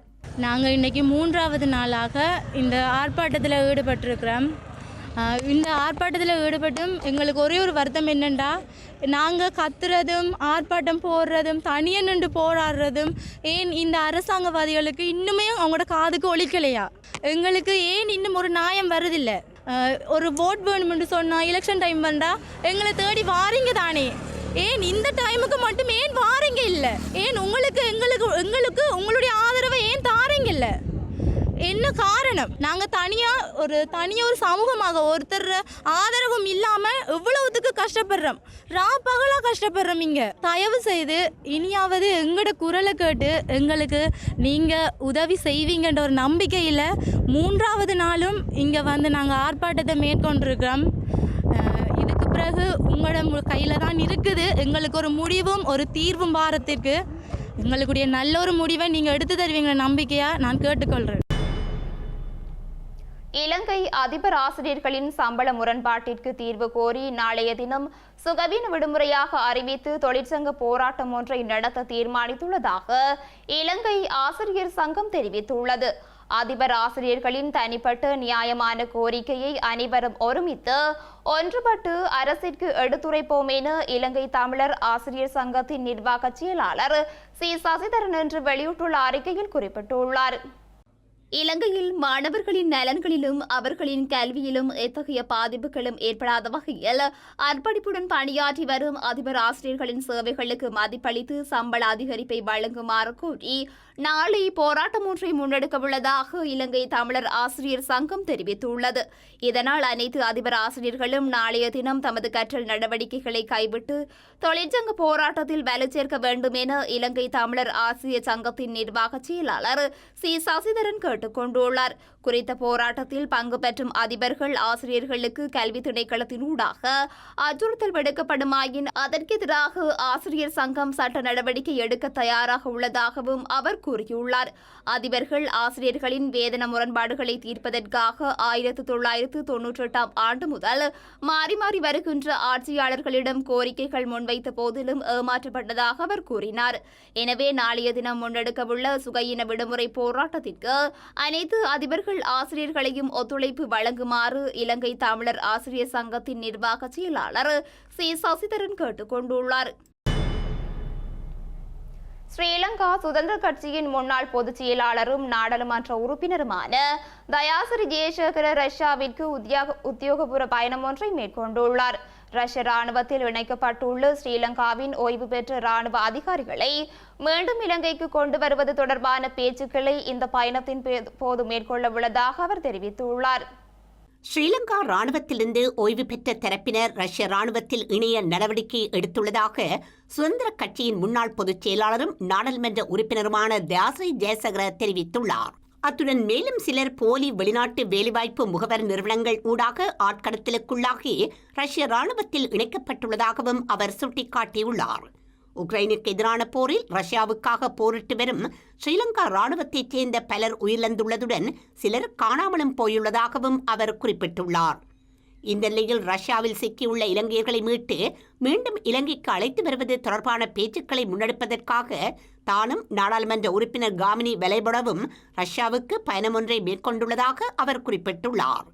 நாங்கள் இன்னைக்கு 3வது நாளாக இந்த ஆர்ப்பாட்டத்தில் ஈடுபட்டிருக்கிறோம். இந்த ஆர்ப்பாட்டத்தில் ஈடுபட்டும் எங்களுக்கு ஒரே ஒரு வருத்தம் என்னென்னா, நாங்கள் கத்துறதும் ஆர்ப்பாட்டம் போடுறதும் தனியாக நின்று போராடுறதும் ஏன் இந்த அரசாங்கவாதிகளுக்கு இன்னுமே அவங்களோட காதுக்கு ஒலிக்கலையா? எங்களுக்கு ஏன் இன்னும் ஒரு நியாயம் வருதில்லை? ஒரு ஓட் வேணும்னு சொன்னால் எலெக்ஷன் டைம் வந்தால் எங்களை தேடி வாரீங்க தானே, ஏன் இந்த டைமுக்கு மட்டும் ஏன் வாரீங்க இல்லை? ஏன் உங்களுக்கு எங்களுக்கு உங்களுடைய ஆதரவை ஏன் தாரீங்க இல்லை? என்ன காரணம்? நாங்கள் தனியாக ஒரு சமூகமாக ஒருத்தர் ஆதரவும் இல்லாமல் எவ்வளவுத்துக்கு கஷ்டப்படுறோம், பகலாக கஷ்டப்படுறோம். இங்கே தயவு செய்து இனியாவது எங்களோட குரலை கேட்டு எங்களுக்கு நீங்கள் உதவி செய்வீங்கன்ற ஒரு நம்பிக்கையில் 3வது நாளும் இங்கே நாங்கள் ஆர்ப்பாட்டத்தை மேற்கொண்டிருக்கிறோம். இதுக்கு பிறகு உங்களோட கையில் தான் இருக்குது. எங்களுக்கு ஒரு முடிவும் ஒரு தீர்வும் வாரத்திற்கு எங்களுக்குடைய நல்ல ஒரு முடிவை நீங்கள் எடுத்து தருவீங்க நம்பிக்கையாக நான் கேட்டுக்கொள்கிறேன். இலங்கை அதிபர் ஆசிரியர்களின் சம்பள முரண்பாட்டிற்கு தீர்வு கோரி நாளைய தினம் சுகவீன விடுமுறையாக அறிவித்து தொழிற்சங்க போராட்டம் ஒன்றை நடத்த தீர்மானித்துள்ளதாக இலங்கை ஆசிரியர் சங்கம் தெரிவித்துள்ளது. அதிபர் ஆசிரியர்களின் தனிப்பட்ட நியாயமான கோரிக்கையை அனைவரும் ஒருமித்து ஒன்றுபட்டு அரசிற்கு எடுத்துரைப்போம் என இலங்கை தமிழர் ஆசிரியர் சங்கத்தின் நிர்வாக செயலாளர் சி சசிதரன் என்று வெளியிட்டுள்ள அறிக்கையில் குறிப்பிட்டுள்ளார். இலங்கையில் மாணவர்களின் நலன்களிலும் அவர்களின் கல்வியிலும் எத்தகைய பாதிப்புகளும் ஏற்படாத வகையில் அர்ப்பணிப்புடன் பணியாற்றி வரும் அதிபர் ஆசிரியர்களின் சேவைகளுக்கு மதிப்பளித்து சம்பள அதிகரிப்பை வழங்குமாறு கோரி நாளை போராட்டம் ஒன்றை முன்னெடுக்க உள்ளதாக இலங்கை தமிழர் ஆசிரியர் சங்கம் தெரிவித்துள்ளது. இதனால் அனைத்து அதிபர் ஆசிரியர்களும் நாளைய தினம் தமது கற்றல் நடவடிக்கைகளை கைவிட்டு தொழிற்சங்க போராட்டத்தில் வலு சேர்க்க வேண்டும் என இலங்கை தமிழர் ஆசிரியர் சங்கத்தின் நிர்வாக செயலாளர் சி சசிதரன் கேட்டுக்கொண்டுள்ளார். குறித்த போராட்டத்தில் பங்கு பெற்றும் அதிபர்கள் ஆசிரியர்களுக்கு கல்வி திணைக்களத்தினூடாக அச்சுறுத்தல் விடுக்கப்படுமாயின் அதற்கெதிராக ஆசிரியர் சங்கம் சட்ட நடவடிக்கை எடுக்க தயாராக உள்ளதாகவும் அவர் கூறியுள்ளார். அதிபர்கள் ஆசிரியர்களின் வேதன முரண்பாடுகளை தீர்ப்பதற்காக 1998 ஆண்டு முதல் மாறி மாறி வருகின்ற ஆட்சியாளர்களிடம் கோரிக்கைகள் முன்வைத்த போதிலும் ஏமாற்றப்பட்டதாக அவர் கூறினார். எனவே நாளைய தினம் முன்னெடுக்கவுள்ள சுகயின விடுமுறை போராட்டத்திற்கு அனைத்து அதிபர்கள் ஆசிரியர்களையும் ஒத்துழைப்பு வழங்குமாறு இலங்கை தமிழர் ஆசிரியர் சங்கத்தின் நிர்வாக செயலாளர் சி சசிதரன் கேட்டுக்கொண்டுள்ளார். ஸ்ரீலங்கா சுதந்திர கட்சியின் முன்னாள் பொதுச் செயலாளரும் நாடாளுமன்ற உறுப்பினருமான தயாசிரி ஜெயசேகர ரஷ்யாவிற்கு உத்தியோகபூர்வ பயணம் ஒன்றை மேற்கொண்டுள்ளார். ரஷ்ய ராணுவத்தில் இணைக்கப்பட்டுள்ள ஸ்ரீலங்காவின் ஓய்வு பெற்ற ராணுவ அதிகாரிகளை மீண்டும் இலங்கைக்கு கொண்டு வருவது தொடர்பான பேச்சுக்களை இந்த பயணத்தின் போது மேற்கொள்ள உள்ளதாக அவர் தெரிவித்துள்ளார். ஸ்ரீலங்கா ராணுவத்திலிருந்து ஓய்வு பெற்ற தரப்பினர் ரஷ்ய ராணுவத்தில் இணைய நடவடிக்கை எடுத்துள்ளதாக சுதந்திர கட்சியின் முன்னாள் பொதுச் செயலாளரும் நாடாளுமன்ற உறுப்பினருமான தயாசிரி ஜெயசேகர தெரிவித்துள்ளார். அத்துடன் மேலும் சிலர் போலி வெளிநாட்டு வேலைவாய்ப்பு முகவர் நிறுவனங்கள் ஊடாக ஆட்கடத்தலுக்குள்ளாகி ரஷ்ய ராணுவத்தில் இணைக்கப்பட்டுள்ளதாகவும் அவர் சுட்டிக்காட்டியுள்ளார். உக்ரைனுக்கு எதிரான போரில் ரஷ்யாவுக்காக போரிட்டு வரும் ஸ்ரீலங்கா ராணுவத்தைச் சேர்ந்த பலர் உயிரிழந்துள்ளதுடன் சிலர் காணாமலும் போயுள்ளதாகவும் அவர் குறிப்பிட்டுள்ளார். இந்த நிலையில் ரஷ்யாவில் சிக்கியுள்ள இலங்கையர்களை மீட்டு மீண்டும் இலங்கைக்கு அழைத்து வருவது தொடர்பான பேச்சுக்களை முன்னெடுப்பதற்காக தானும் நாடாளுமன்ற உறுப்பினர் காமினி வெலைபடவும் ரஷ்யாவுக்கு பயணம் ஒன்றை மேற்கொண்டுள்ளதாக அவர் குறிப்பிட்டுள்ளார்.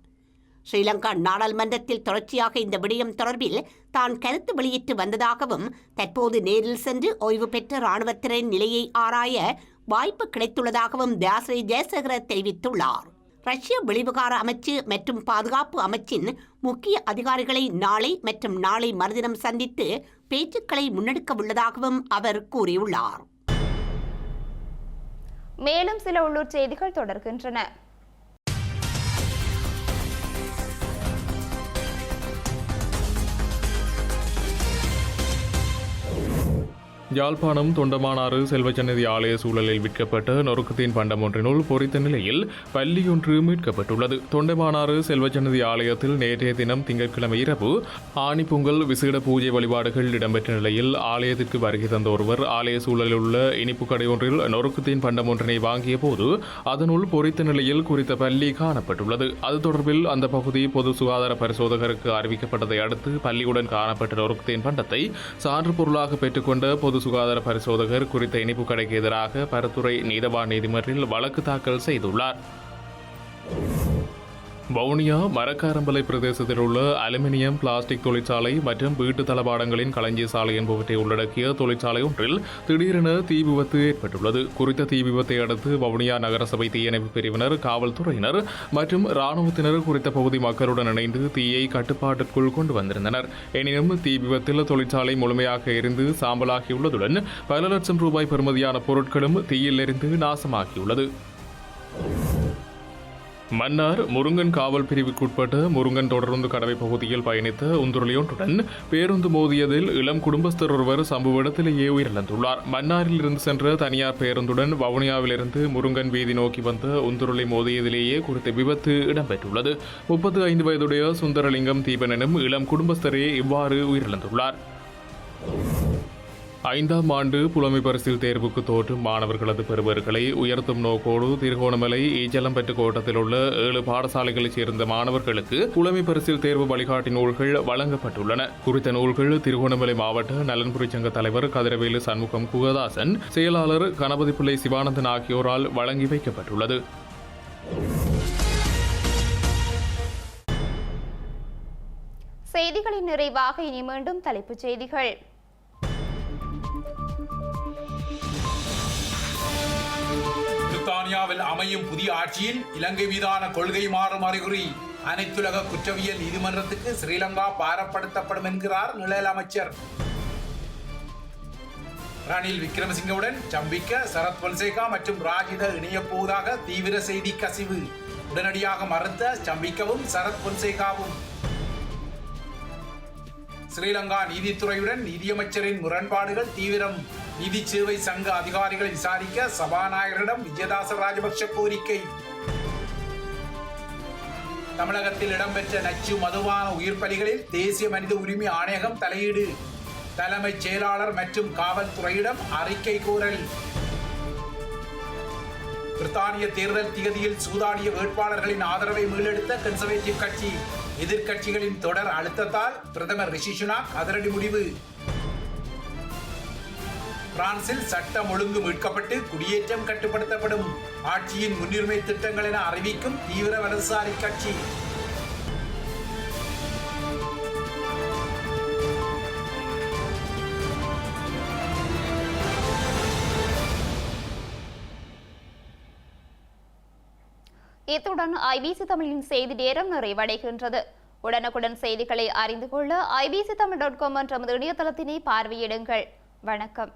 ஸ்ரீலங்கா நாடாளுமன்றத்தில் தொடர்ச்சியாக இந்த விடயம் தொடர்பில் தான் கருத்து வெளியிட்டு வந்ததாகவும் தற்போது நேரில் சென்று ஓய்வு பெற்ற இராணுவத்தினரின் நிலையை ஆராய வாய்ப்பு கிடைத்துள்ளதாகவும் தயாசிரி ஜெயசேகர தெரிவித்துள்ளார். ரஷ்ய வெளிவிவகார அமைச்சு மற்றும் பாதுகாப்பு அமைச்சின் முக்கிய அதிகாரிகளை நாளை மற்றும் நாளை மறுதினம் சந்தித்து பேச்சுக்களை முன்னெடுக்க உள்ளதாகவும் அவர் கூறியுள்ளார். மேலும் சில உள்ளூர் செய்திகள் தொடர்கின்றன. யாழ்ப்பாணம் தொண்டமானாறு செல்வச்சன்னதி ஆலய சூழலில் விற்கப்பட்ட நொறுக்குத்தீன் பண்டம் ஒன்றினுள் பொறித்த நிலையில் பல்லியொன்று மீட்கப்பட்டுள்ளது. தொண்டமானாறு செல்வச்சன்னதி ஆலயத்தில் நேற்றைய தினம் திங்கட்கிழமை இரவு ஆணி பொங்கல் விசேட பூஜை வழிபாடுகள் இடம்பெற்ற நிலையில் ஆலயத்திற்கு வருகை தந்த ஒருவர் ஆலய சூழலில் உள்ள இனிப்பு கடை ஒன்றில் நொறுக்குத்தீன் பண்டம் ஒன்றினை வாங்கிய போது அதனுள் பொறித்த நிலையில் குறித்த பல்லி காணப்பட்டுள்ளது. அது தொடர்பில் அந்த பகுதி பொது சுகாதார பரிசோதகருக்கு அறிவிக்கப்பட்டதை அடுத்து பல்லியுடன் காணப்பட்ட நொறுக்குத்தீன் பண்டத்தை சான்று பொருளாக பெற்றுக்கொண்ட பொது சுகாதார பரிசோதகர் குறித்த இனிப்பு கடைக்கு எதிராக பரத்துறை நீதவான் நீதிமன்றில் வழக்கு தாக்கல் செய்துள்ளார். வவுனியா மரக்காரம்பலை பிரதேசத்தில் உள்ள அலுமினியம் பிளாஸ்டிக் தொழிற்சாலை மற்றும் வீட்டு தளபாடங்களின் களஞ்சிய சாலை என்பவற்றை உள்ளடக்கிய தொழிற்சாலை ஒன்றில் திடீரென தீ விபத்து ஏற்பட்டுள்ளது. குறித்த தீ விபத்தை அடுத்து வவுனியா நகரசபை தீயணைப்பு பிரிவினர், காவல்துறையினர் மற்றும் இராணுவத்தினர் குறித்த பகுதி மக்களுடன் இணைந்து தீயை கட்டுப்பாட்டிற்குள் கொண்டு வந்திருந்தனர். எனினும் தீ விபத்தில் தொழிற்சாலை முழுமையாக எரிந்து சாம்பலாகியுள்ளதுடன் பல லட்சம் ரூபாய் பெறுமதியான பொருட்களும் தீயில் எரிந்து நாசமாகியுள்ளது. மன்னார் முருங்கன் காவல் பிரிவுக்குட்பட்ட முருங்கன் தொடருந்து கடவை பகுதியில் பயணித்த உந்துருளியொன்றுடன் பேருந்து மோதியதில் இளம் குடும்பஸ்தர் ஒருவர் சம்பவ இடத்திலேயே உயிரிழந்துள்ளார். மன்னாரில் இருந்து சென்ற தனியார் பேருந்துடன் வவுனியாவிலிருந்து முருங்கன் வீதி நோக்கி வந்த உந்துருளை மோதியதிலேயே குறித்த விபத்து இடம்பெற்றுள்ளது. 35 வயதுடைய சுந்தரலிங்கம் தீபன் எனும் இளம் குடும்பஸ்தரே இவ்வாறு உயிரிழந்துள்ளார். 5ஆம் ஆண்டு புலமை பரிசில் தேர்வுக்கு தோற்றும் மாணவர்களது பெறுவர்களை உயர்த்தும் நோக்கோடு திருகோணமலை ஈச்சலம்பட்டு கோட்டத்தில் உள்ள 7 பாடசாலைகளைச் சேர்ந்த மாணவர்களுக்கு புலமை பரிசில் தேர்வு வழிகாட்டி நூல்கள் வழங்கப்பட்டுள்ளன. குறித்த நூல்கள் திருகோணமலை மாவட்ட நலன்புரி சங்க தலைவர் கதிரவேலு சண்முகம் குகதாசன், செயலாளர் கணபதி பிள்ளை சிவானந்தன் ஆகியோரால் வழங்கி வைக்கப்பட்டுள்ளது. செய்திகளின் நிறைவாக இனி மீண்டும் தலைப்புச் செய்திகள். பிரித்தானியாவில் அமையும் புதிய ஆட்சியில் இலங்கை மீதான கொள்கை மாறும் அறிகுறி. அனைத்துலக குற்றவியல் நீதிமன்றத்துக்கு ஸ்ரீலங்கா பாரப்படுத்தப்படும் என்கிறார் நிழல் அமைச்சர். ரணில் விக்ரமசிங்கவுடன் சம்பிக்க, சரத் பொன்சேகா மற்றும் ராஜித இணையப் போவதாக தீவிர செய்தி கசிவு. உடனடியாக மறுத்த சம்பிக்கவும் சரத் பொன்சேகாவும். ஸ்ரீலங்கா நீதித்துறையுடன் நீதியமைச்சரின் முரண்பாடுகள் தீவிரம். நீதி சேவை சங்க அதிகாரிகளை விசாரிக்க சபாநாயகரிடம் விஜயதாச ராஜபக்ஷ கோரிக்கை. தமிழகத்தில் இடம்பெற்ற நச்சு மதுபான உயிர் பலிகளில் தேசிய மனித உரிமை ஆணையகம் தலையீடு. தலைமைச் செயலாளர் மற்றும் காவல்துறையிடம் அறிக்கை கோரல். பிரித்தானிய தேர்தல் திகதியில் சூதாடிய வேட்பாளர்களின் ஆதரவை மீளெடுத்த கன்சர்வேட்டிவ் கட்சி. எதிர்க்கட்சிகளின் தொடர் அழுத்தத்தால் பிரதமர் ரிஷி சுனாக் அதிரடி முடிவு. பிரான்சில் சட்டம் ஒழுங்கு மீட்கப்பட்டு குடியேற்றம் கட்டுப்படுத்தப்படும். ஆட்சியின் முன்னுரிமை திட்டங்கள் என அறிவிக்கும் தீவிர வலதுசாரி கட்சி. இத்துடன் ஐபிசி தமிழின் செய்தி நேரம் நிறைவடைகின்றது. உடனுக்குடன் செய்திகளை அறிந்து கொள்ள ibctamil.com என்ற இணையதளத்தினை பார்வையிடுங்கள். வணக்கம்.